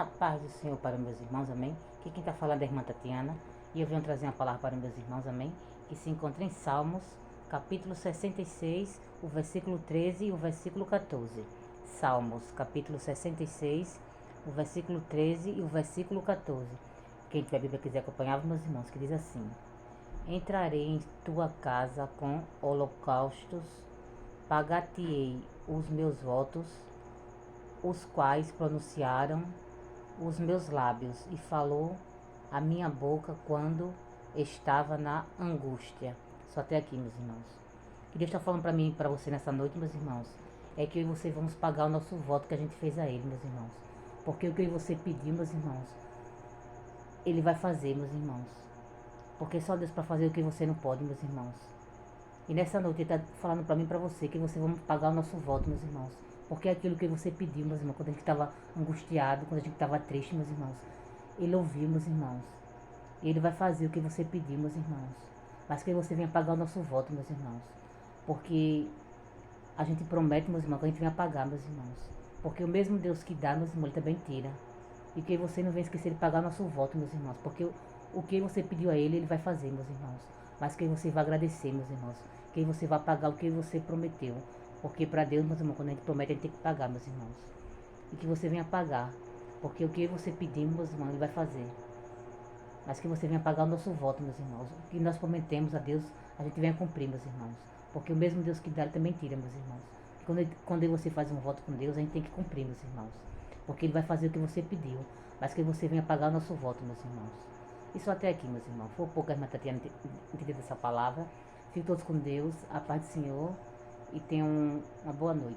A paz do Senhor para meus irmãos, amém? Aqui quem está falando é a irmã Tatiana e eu venho trazer uma palavra para meus irmãos, amém? Que se encontra em Salmos, capítulo 66, o versículo 13 e o versículo 14. Salmos, capítulo 66, o versículo 13 e o versículo 14. Quem tiver a Bíblia quiser acompanhar, meus irmãos, que diz assim: Entrarei em tua casa com holocaustos, pagar-te-ei os meus votos, os quais pronunciaram os meus lábios, e falou a minha boca quando estava na angústia. Só até aqui, meus irmãos. O que Deus está falando para mim e para você nessa noite, meus irmãos, é que eu e você vamos pagar o nosso voto que a gente fez a Ele, meus irmãos. Porque o que eu e você pediu, meus irmãos, Ele vai fazer, meus irmãos. Porque só Deus para fazer o que você não pode, meus irmãos. E nessa noite Ele está falando para mim e para você que você vamos pagar o nosso voto, meus irmãos. Porque é aquilo que você pediu, meus irmãos, quando a gente estava angustiado, quando a gente estava triste, meus irmãos. Ele ouviu, meus irmãos. E Ele vai fazer o que você pediu, meus irmãos. Mas que você venha pagar o nosso voto, meus irmãos. Porque a gente promete, meus irmãos, que a gente venha pagar, meus irmãos. Porque o mesmo Deus que dá, meus irmãos, Ele também tira. E que você não venha esquecer de pagar o nosso voto, meus irmãos. Porque o que você pediu a Ele, Ele vai fazer, meus irmãos. Mas que você vai agradecer, meus irmãos. Que você vai pagar o que você prometeu. Porque para Deus, meus irmãos, quando a gente promete, a gente tem que pagar, meus irmãos. E que você venha pagar. Porque o que você pedir, meus irmãos, Ele vai fazer. Mas que você venha pagar o nosso voto, meus irmãos. O que nós prometemos a Deus, a gente venha cumprir, meus irmãos. Porque o mesmo Deus que dá, Ele também tira, meus irmãos. Quando você faz um voto com Deus, a gente tem que cumprir, meus irmãos. Porque Ele vai fazer o que você pediu. Mas que você venha pagar o nosso voto, meus irmãos. Isso até aqui, meus irmãos. Foi pouco a irmã Tatiana entender essa palavra. Fiquem todos com Deus, a paz do Senhor. E tenham uma boa noite.